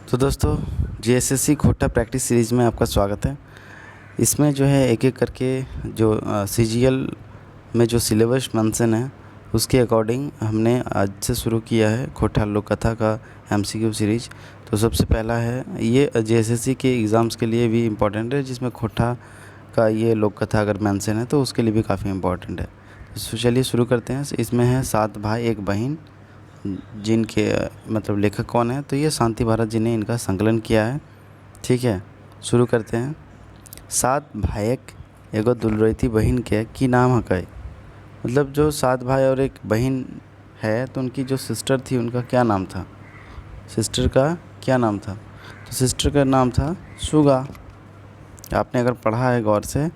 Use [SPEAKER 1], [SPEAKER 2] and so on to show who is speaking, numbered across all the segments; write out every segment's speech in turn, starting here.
[SPEAKER 1] तो दोस्तों जीएसएससी खोटा प्रैक्टिस सीरीज़ में आपका स्वागत है। इसमें जो है एक एक करके जो सीजीएल में जो सिलेबस मेंशन है उसके अकॉर्डिंग हमने आज से शुरू किया है खोटा लोक कथा का एमसीक्यू सीरीज। तो सबसे पहला है ये जीएसएससी के एग्ज़ाम्स के लिए भी इम्पोर्टेंट है, जिसमें खोटा का ये लोक कथा अगर मेंशन है तो उसके लिए भी काफ़ी इम्पोर्टेंट है। तो चलिए शुरू करते हैं। इसमें है 7 भाई 1 बहन, जिनके मतलब लेखक कौन है, तो ये शांति भारत जी ने इनका संकलन किया है। ठीक है, शुरू करते हैं। 7 भाइक एगो दुलरती बहन के की नाम हकै। मतलब जो 7 भाई और 1 बहन है तो उनकी जो सिस्टर थी उनका क्या नाम था, सिस्टर का क्या नाम था? तो सिस्टर का नाम था सुगा। आपने अगर पढ़ा है गौर से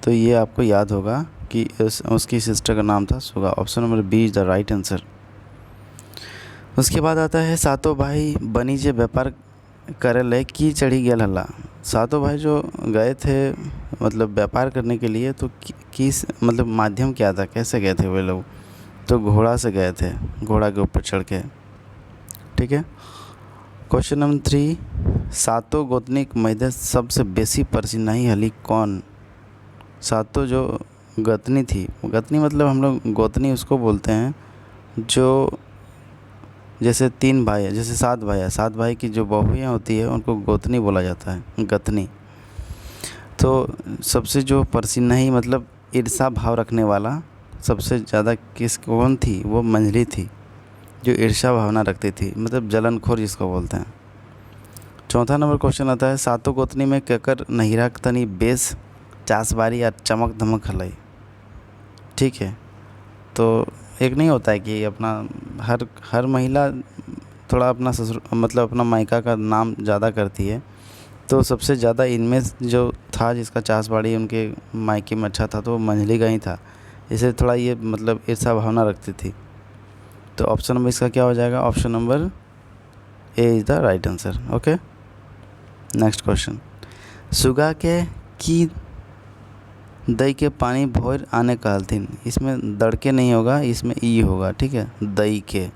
[SPEAKER 1] तो ये आपको याद होगा कि उसकी सिस्टर का नाम था Suga. Option number B is the right answer. उसके बाद आता है 7 भाई वाणिज्य व्यापार करे की चढ़ी गया हल्ला। 7 भाई जो गए थे मतलब व्यापार करने के लिए, तो किस मतलब माध्यम क्या था, कैसे गए थे वे लोग? तो घोड़ा से गए थे, घोड़ा के ऊपर चढ़ के। ठीक है। क्वेश्चन नंबर 3, 7 गोतनीक मध्य सबसे बेसी परसिनाही हली कौन? 7 जो गतनी थी, गतनी मतलब हम लोग गोतनी उसको बोलते हैं जो जैसे 3 भाई है, जैसे 7 भाई है, 7 भाई की जो बहुएँ होती है उनको गोतनी बोला जाता है, गतनी। तो सबसे जो परसिन्नही मतलब ईर्षा भाव रखने वाला सबसे ज़्यादा कौन थी? वो मंझली थी, जो ईर्षा भावना रखती थी, मतलब जलनखोर जिसको बोलते हैं। चौथा नंबर क्वेश्चन आता है 7 गोतनी में केकर नहिरा तनी बेस चासबारी या चमक धमक हलाई। ठीक है, तो एक नहीं होता है कि अपना हर महिला थोड़ा अपना ससुर मतलब अपना मायका का नाम ज़्यादा करती है। तो सबसे ज़्यादा इनमें जो था जिसका चासबाड़ी उनके मायके में अच्छा था तो वो मंझली का ही था, इसे थोड़ा ये मतलब ईर्षा भावना रखती थी। तो ऑप्शन नंबर इसका क्या हो जाएगा? Option number A is the right answer. Okay, next question. Suga के की दही के पानी भोर आने कहलथिन। इसमें दड़के नहीं होगा, इसमें ई होगा। ठीक है, दही के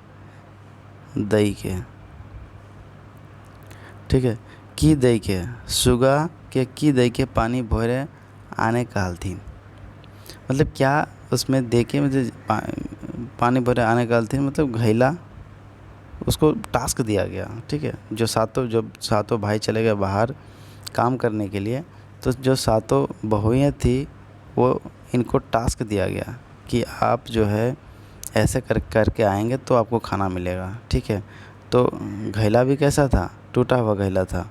[SPEAKER 1] ठीक है, की दही के सुगा के की दही के पानी भोरे आने कहलथिन। मतलब क्या उसमें दे के मुझे पानी भरे आने कहलथिन, मतलब घैला उसको टास्क दिया गया। ठीक है, जो सातों भाई चले गए बाहर काम करने के लिए, तो जो 7 बहुएँ थी वो इनको टास्क दिया गया कि आप जो है ऐसे करके आएंगे तो आपको खाना मिलेगा। ठीक है, तो घैला भी कैसा था? टूटा हुआ घैला था।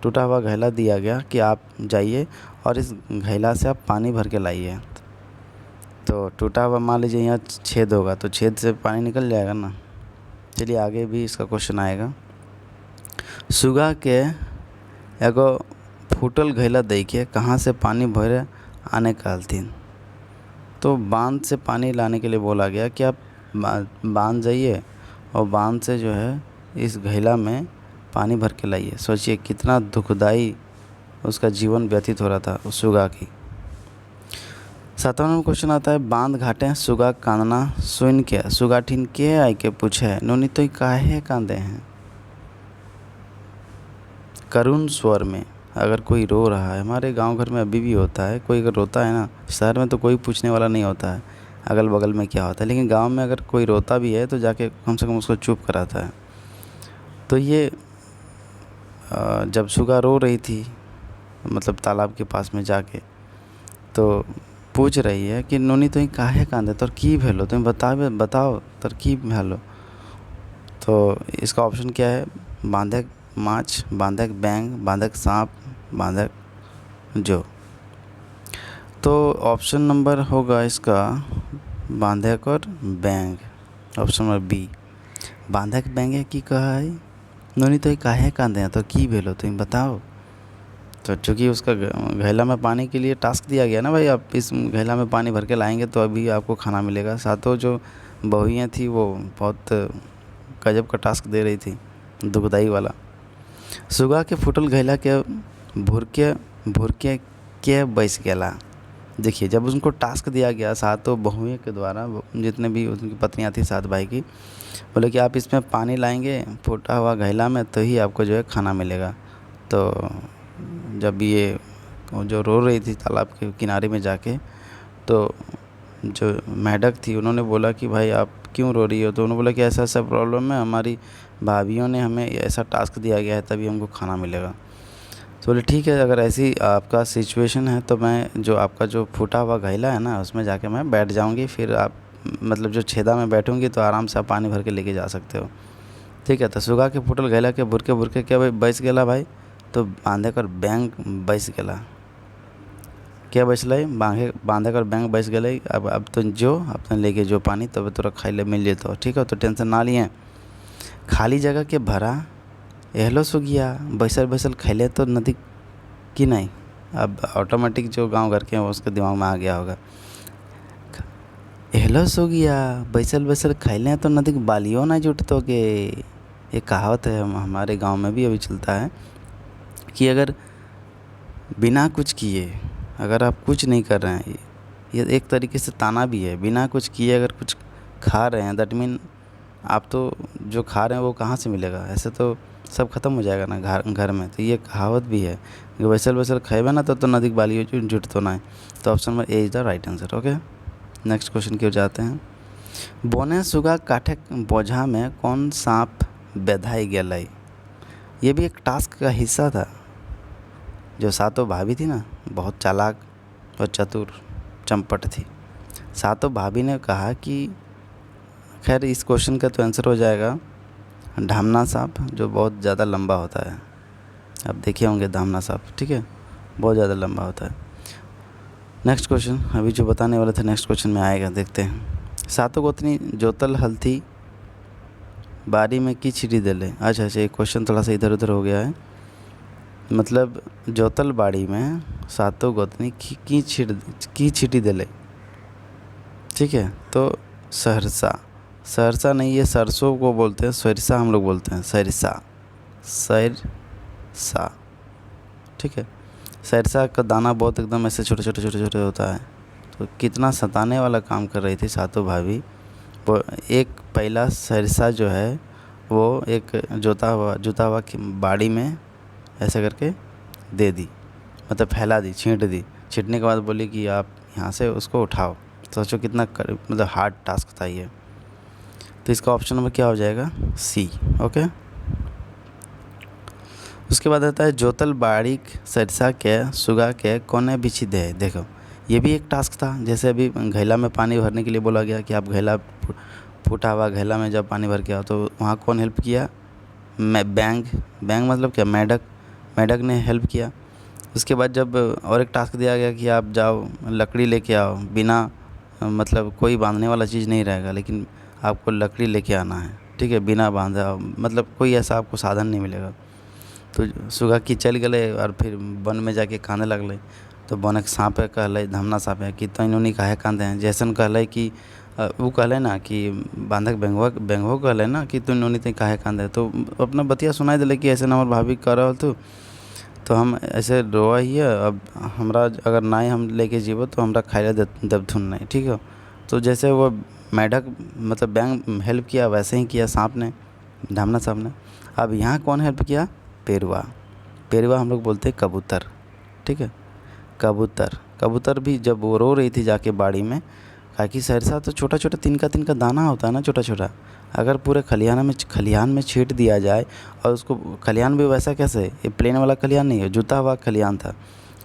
[SPEAKER 1] टूटा हुआ घैला दिया गया कि आप जाइए और इस घैला से आप पानी भर के लाइए। तो टूटा हुआ मान लीजिए यहाँ छेद होगा तो छेद से पानी निकल जाएगा ना। चलिए आगे भी इसका क्वेश्चन आएगा। सुगा के एगो फूटल घैला दई के कहाँ से पानी भरे आने कहलथिन। तो बांध से पानी लाने के लिए बोला गया कि आप बांध जाइए और बांध से जो है इस घैला में पानी भर के लाइए। सोचिए कितना दुखदाई उसका जीवन व्यतीत हो रहा था उस सुगा की। 7वां नंबर क्वेश्चन आता है बांध घाटे सुगा कांदना सुन के सुगाठिन के आई के पूछे नोनी तो काहे कांदे हैं। करुण स्वर में अगर कोई रो रहा है, हमारे गांव घर में अभी भी होता है, कोई अगर रोता है ना, शहर में तो कोई पूछने वाला नहीं होता है अगल बगल में क्या होता है, लेकिन गांव में अगर कोई रोता भी है तो जाके कम से कम उसको चुप कराता है। तो ये जब सुगा रो रही थी मतलब तालाब के पास में जाके, तो पूछ रही है कि नोनी तुम काहे कांदे, तोर की भेलो, तुम बताओ तोर की भेलो। तो इसका ऑप्शन क्या है? बांधक माछ, बांधक बैंग, बांधक सांप, बांधक जो। तो ऑप्शन नंबर होगा इसका बांधक और बैंग, ऑप्शन नंबर बी। बांधक बैंगे की कहा है नोनी तो काहे कांदे हैं, तो की भेलो तुम बताओ। तो चूँकि उसका घैला में पानी के लिए टास्क दिया गया ना, भाई आप इस घैला में पानी भर के लाएंगे तो अभी आपको खाना मिलेगा। 7 जो बहुएँ थी वो बहुत गजब का टास्क दे रही थी, दुखदाई वाला। सुगा के फुटल घैला के भुरके के बैस गेला। देखिए जब उनको टास्क दिया गया सातों बहुएं के द्वारा, जितने भी उनकी पत्नियां थी 7 भाई की, बोले कि आप इसमें पानी लाएंगे फूटा हुआ घैला में, तो ही आपको जो है खाना मिलेगा। तो जब ये जो रो रही थी तालाब के किनारे में जाके, तो जो मेढक थी उन्होंने बोला कि भाई आप क्यों रो रही हो? तो उन्होंने बोला कि ऐसा ऐसा प्रॉब्लम है, हमारी भाभियों ने हमें ऐसा टास्क दिया गया है, तभी हमको खाना मिलेगा। तो बोले ठीक है, अगर ऐसी आपका सिचुएशन है तो मैं जो आपका जो फूटा हुआ घैला है ना, उसमें जाके मैं बैठ जाऊंगी, फिर आप मतलब जो छेदा में बैठूंगी तो आराम से आप पानी भर के लेके जा सकते हो। ठीक है, तो सुगा के फूटल घैला के बुरके बुरके क्या भाई बच गेला भाई, तो बांधे कर बैंग बच गेला। क्या बचल बांधे कर बैंक बच गए। अब तो जो अब तो लेके जो पानी तब तोरा खाई ले मिल जेतो। ठीक है, तो टेंशन ना लिए। खाली जगह के भरा एहलो सुगिया बैसल बैसल खैले तो नदी की नहीं। अब ऑटोमेटिक जो गांव घर के हैं उसके दिमाग में आ गया होगा, एहलो सुगिया बैसल बैसल खैले तो नदी बालियों ना जुटतो के। ये कहावत है, हमारे गांव में भी अभी चलता है कि अगर बिना कुछ किए, अगर आप कुछ नहीं कर रहे हैं, ये एक तरीके से ताना भी है, बिना कुछ किए अगर कुछ खा रहे हैं दैट मीन आप तो जो खा रहे हैं वो कहाँ से मिलेगा? ऐसे तो सब खत्म हो जाएगा ना घर घर में। तो ये कहावत भी है कि बैसल बैसल खाएबे ना तो नदी बाली जुट तो ना है। तो option number A is the right answer. Okay, next question की ओर जाते हैं। बोने सुगा काठे बोझा में कौन सांप बेधाई गलाई? ये भी एक टास्क का हिस्सा था। जो सातों भाभी थी ना, बहुत चालाक और चतुर चंपट थी। सातों भाभी ने कहा कि खैर इस क्वेश्चन का तो आंसर हो जाएगा ढामना सांप, जो बहुत ज़्यादा लंबा होता है। आप देखे होंगे धामना सांप, ठीक है, बहुत ज़्यादा लंबा होता है। नेक्स्ट क्वेश्चन अभी जो बताने वाला था नेक्स्ट क्वेश्चन में आएगा, देखते हैं। सातों गोतनी जोतल हल्थी बारी में की छिटी देले। अच्छा, ये क्वेश्चन थोड़ा सा इधर उधर हो गया है। मतलब जोतल बाड़ी में सातों गोतनी की छिटी देले। ठीक है, तो सहरसा नहीं, ये सरसों को बोलते हैं, सरिसा हम लोग बोलते हैं, सरिसा। ठीक है, सरिसा का दाना बहुत एकदम ऐसे छोटे छोटे छोटे छोटे होता है। तो कितना सताने वाला काम कर रही थी सातों भाभी। वो एक पहला सरिसा जो है वो एक जुता हुआ बाड़ी में ऐसे करके दे दी, मतलब फैला दी, छींट दी। छींटने के बाद बोली कि आप यहाँ से उसको उठाओ। सोचो कितना मतलब हार्ड टास्क था ये। तो इसका ऑप्शन नंबर क्या हो जाएगा? सी। ओके, उसके बाद आता है जोतल बाड़ी सरसा के सुगा के कोने बिछी दे। देखो ये भी एक टास्क था। जैसे अभी घैला में पानी भरने के लिए बोला गया कि आप घैला फूटा हुआ घैला में जब पानी भर के आओ, तो वहाँ कौन हेल्प किया? बैंग मतलब क्या? मेढक ने हेल्प किया। उसके बाद जब और एक टास्क दिया गया कि आप जाओ लकड़ी लेके आओ, बिना मतलब कोई बांधने वाला चीज़ नहीं रहेगा, लेकिन आपको लकड़ी लेके आना है। ठीक है, बिना बांधा, मतलब कोई ऐसा आपको साधन नहीं मिलेगा। तो सुगा की चल गए और फिर वन में जाके कांदे लगल। तो बनक सांप कहल धमना सांप है कि तो इन्होंने काहे कांदे हैं। जैसन कहल कि वो कहले ना कि बांधक बेंगो कहले ना कि तू इन्होंने काहे कांदे। तो अपना बतिया सुनाई दिले कि ऐसे हमारे भाभी कर रहा तो हम ऐसे रोआ ही है। अब हमरा अगर ना ही हम लेके जीवो तो हमरा खाए दबथुन नहीं। ठीक है, तो जैसे वो मेढक मतलब बैंग हेल्प किया, वैसे ही किया सांप ने, धामना सांप ने। अब यहाँ कौन हेल्प किया? पेरुआ हम लोग बोलते हैं कबूतर। ठीक है, कबूतर भी जब वो रो रही थी जाके बाड़ी में, काकि सरसा तो छोटा छोटा तिनका दाना होता है ना, छोटा छोटा। अगर पूरे खलिहान में छींट दिया जाए, और उसको खलिहान भी वैसा कैसे, ये प्लेन वाला खलिहान नहीं है, जुता हुआ खलिहान था।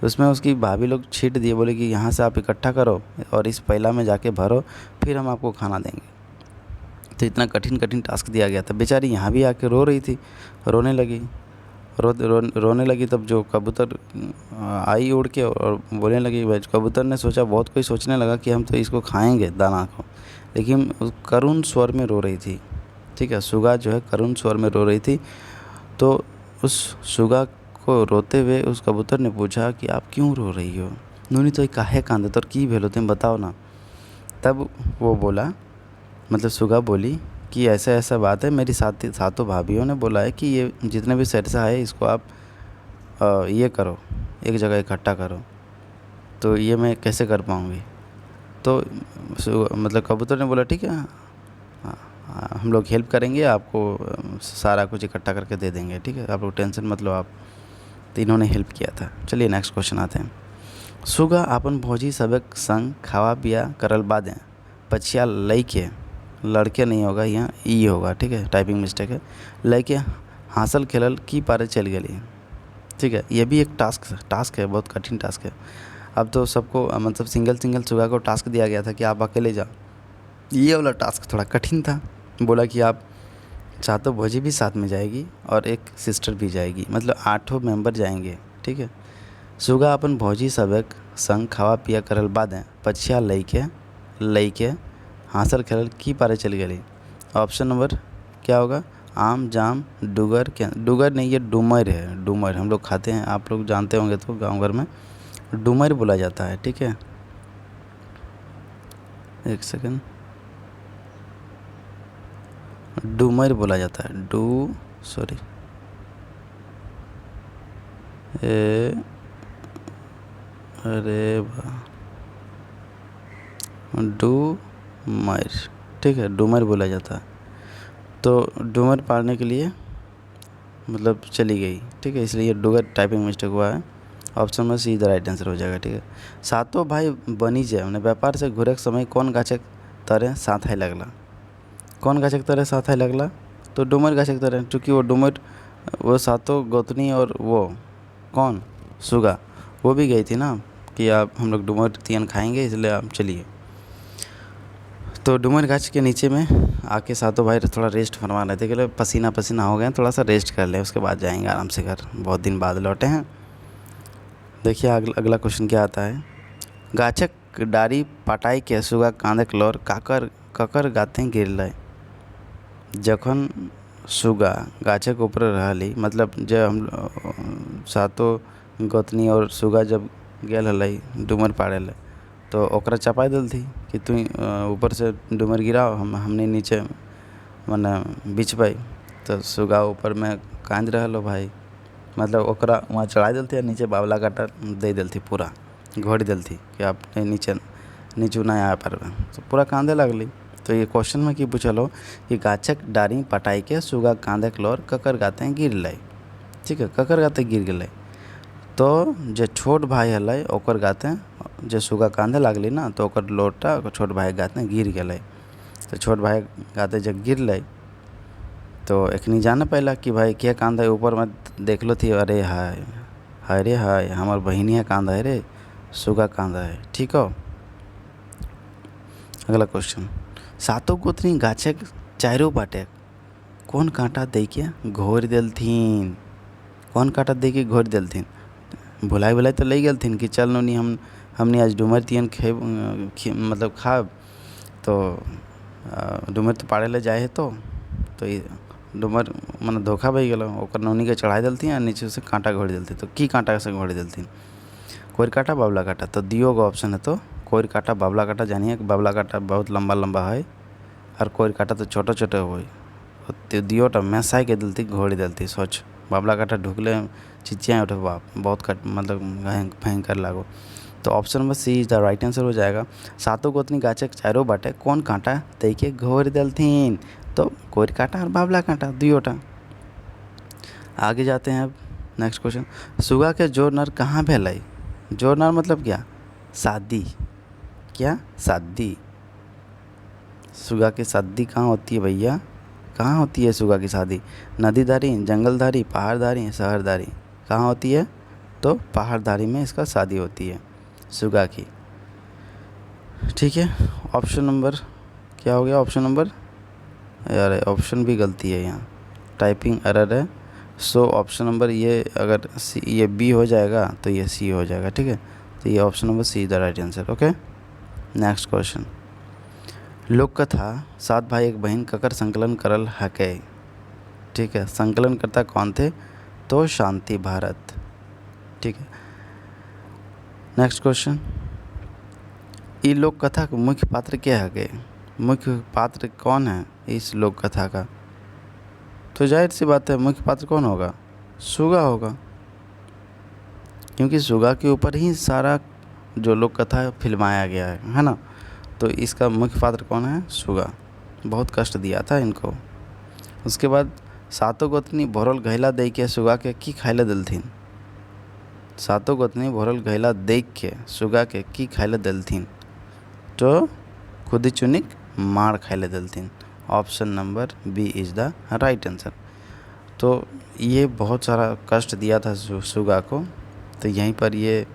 [SPEAKER 1] उसमें उसकी भाभी लोग छींट दिए, बोले कि यहाँ से आप इकट्ठा करो और इस पैला में जाके भरो, फिर हम आपको खाना देंगे। तो इतना कठिन टास्क दिया गया था। बेचारी यहाँ भी आके रो रही थी, रोने लगी। तब जो कबूतर आई उड़ के और बोलने लगी। भाई कबूतर ने सोचा, बहुत कोई सोचने लगा कि हम तो इसको खाएंगे दाना को, लेकिन करुण स्वर में रो रही थी। ठीक है, सुगा जो है करुण स्वर में रो रही थी। तो उस सुगा को रोते हुए उस कबूतर ने पूछा कि आप क्यों रो रही हो? नूनी तो काहे कांदे तो की भेलो, तुम बताओ ना। तब वो बोला, मतलब सुगा बोली कि ऐसा ऐसा बात है, मेरी सातों भाभीयों ने बोला है कि ये जितने भी सरसा है इसको आप ये करो, एक जगह इकट्ठा करो। तो ये मैं कैसे कर पाऊँगी। तो मतलब कबूतर ने बोला ठीक है, हम लोग हेल्प करेंगे, आपको सारा कुछ इकट्ठा करके दे देंगे, ठीक है, आप लोग टेंशन मत लो आप। तो इन्होंने हेल्प किया था। चलिए नेक्स्ट क्वेश्चन आते हैं। सुगा आपन भौजी सबक संग खावा पिया करल बादें पछिया लइके, लड़के नहीं होगा, यहाँ ई होगा, ठीक है, टाइपिंग मिस्टेक है, लइके हासिल खेलल की पारे चल गई, ठीक है। ये भी एक टास्क है, बहुत कठिन टास्क है। अब तो सबको मतलब सिंगल सुगा को टास्क दिया गया था कि आप अकेले जाओ, ये वाला टास्क थोड़ा कठिन था। बोला कि आप सातों भौजी भी साथ में जाएगी और एक सिस्टर भी जाएगी, मतलब 8 मेंबर जाएंगे, ठीक है। सुगा अपन भौजी सबक संग खावा पिया करल बादें पछिया लइके हासिल खेलल की पारे चल गई। ऑप्शन नंबर क्या होगा, आम जाम डूगर, क्या डूगर नहीं, ये डूमर है, डूमर हम लोग खाते हैं, आप लोग जानते होंगे, तो गांव घर में डूमर बोला जाता है, ठीक है। एक सेकंड, डूमर बोला जाता है, अरे डूमर, ठीक है, डूमर बोला जाता है। तो डूमर पारने के लिए मतलब चली गई, ठीक है, इसलिए डूगर टाइपिंग मिस्टेक हुआ है। ऑप्शन में सी द राइट आंसर हो जाएगा, ठीक है। सातों भाई बनी जाए हमने व्यापार से घुरे समय कौन गाछक तरे साथ है लगला, कौन गाछक तरह साथ है लगला, तो डूमर गाछक तरह, चूँकि वो डूमर वो सातों गोतनी और वो कौन सुगा वो भी गई थी ना कि आप हम लोग डूमर तियन खाएंगे, इसलिए आप चलिए। तो डूमर गाछ के नीचे में आके सातों भाई थोड़ा रेस्ट फरमा रहे थे कि पसीना पसीना हो गए, थोड़ा सा रेस्ट कर लें, उसके बाद जाएंगे आराम से घर, बहुत दिन बाद लौटे हैं। देखिए अगला क्वेश्चन क्या आता है। गाछक डारी पटाई के सुगा कांदक लोर काकर ककर गाते गिरल, जखन सुगा गाछक ऊपर रहली, मतलब जब हम सातों गोतनी और सुगा जब गेल हलै डूमर पाड़े ले, तो ओकरा चपाई दिल थी कि तू ऊपर से डूमर गिराओ, हमने नीचे मने बिछबै। तो सुगा ऊपर में कांद रहलो भाई, मतलब ओकरा वहाँ चढ़ा दिल थी, नीचे बावला काटा दे दिल थी, पूरा घोड़ दिल थी कि आप नीचे नहीं आ पारबे, तो पूरा कांदे लगली। तो ये क्वेश्चन में कि पूछल हो कि गाछक डारी पटाई के सुगा कांदे लोर ककर गाते गिर लै, ठीक है, ककर गाते गिर गए। तो जो छोट भाई हलै ओकर गाते जो सुगा कांदे लागली ना, तो ओकर लोटा छोट भाई गाते गिर गए। तो छोट भाई गाते जब गिरलै तो एखनी जाने पैला कि भाई क्या कांदा है, ऊपर में देखलो थी, अरे हाय हाय रे हाय, हमार बहिनिया कांदा है रे, सुगा कांदा है, ठीक हो। अगला क्वेश्चन, सातों गोतनी गाछक चारों बाटे कौन कांटा दे के घोर देलथिन, कौन कांटा दे के घोर देलथिन, भुलाई तो ले गेलथिन कि चल नोनी हमने आज डूमर तियन मतलब खाब, तो डूमर तो पाड़े ले जाए है, तो ये डूमर मन धोखा भई गेलो, ओकर नौनी के चढ़ा देलथिन और नीचे से कांटा घोड़ देलथिन। तो की कांटा से घोड़ देलथिन, कोई कांटा बावला कांटा, तो दियो गो ऑप्शन है, तो कोई कांटा बावला कांटा, जानिए बावला कांटा बहुत लंबा लंबा है और कोई कांटा तो छोटा छोटा हो, तो दियोटा मैसाई के दिलती घोड़ी दिलती, सोच बावला कांटा ढुकले चिचिया उठे, बाप बहुत कट मतलब भयंकर लागो। तो option number C is the right answer हो जाएगा। सातों गोतनी गाछक चारों बाटे कौन कांटा दे के घोर देलथिन, तो कोई कांटा और बावला कांटा दियोटा। आगे जाते हैं अब नेक्स्ट क्वेश्चन, सुगा के जोर नर कहाँ भेलै, जोर नर मतलब क्या, शादी, क्या शादी, सुगा की शादी कहाँ होती है भैया, कहाँ होती है सुगा की शादी, नदीधारी, जंगलधारी, पहाड़धारी, शहरधारी, कहाँ होती है, तो पहाड़धारी में इसका शादी होती है सुगा की, ठीक है। ऑप्शन नंबर क्या हो गया, ऑप्शन नंबर, यार ऑप्शन भी गलती है यहाँ, टाइपिंग एरर है। सो ऑप्शन नंबर ये अगर सी ये बी हो जाएगा तो ये सी हो जाएगा, ठीक है। तो ये option number see the right answer, okay. Next question, लोक कथा सात भाई एक बहन ककर संकलन करल हकै, ठीक है, संकलन करता कौन थे, तो शांति भारत, ठीक है। नेक्स्ट क्वेश्चन, ये लोक कथा का मुख्य पात्र क्या है, मुख्य पात्र कौन है इस लोक कथा का, तो जाहिर सी बात है मुख्य पात्र कौन होगा, सुगा होगा, क्योंकि सुगा के ऊपर ही सारा जो लोक कथा है फिल्माया गया है ना। तो इसका मुख्य पात्र कौन है? सुगा। बहुत कष्ट दिया था इनको। उसके बाद सातो गोतनी भोरल घैला देख के सुगा के की खाइले दिलथिन। सातो गोतनी भोरल घैला देख के सुगा के की खाइले दिलथिन, तो खुदी चुनिक मार खाइले दिलथिन। Option number B is the right answer. तो ये बहुत सारा कष्ट दिया था सुगा को। तो यहीं पर ये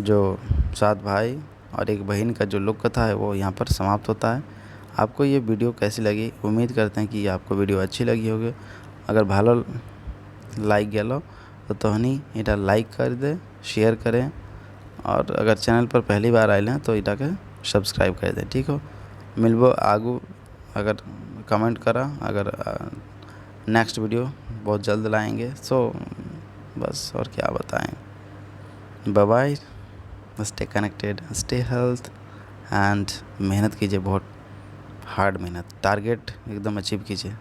[SPEAKER 1] जो 7 भाई और एक बहन का जो लोक कथा है वो यहाँ पर समाप्त होता है। आपको ये वीडियो कैसी लगी? उम्मीद करते हैं कि आपको वीडियो अच्छी लगी होगी। अगर भालो लाइक गेलो तो तहनी इटा लाइक कर दे, शेयर करें, और अगर चैनल पर पहली बार आए हैं तो इटा के सब्सक्राइब कर दें। ठीक हो, मिलबो आगू। अगर कमेंट करा, अगर नेक्स्ट वीडियो बहुत जल्द लाएंगे। सो बस और क्या बताएं। Bye bye, stay connected, stay health and मेहनत कीजिए, बहुत हार्ड मेहनत, टारगेट एकदम अचीव कीजिए।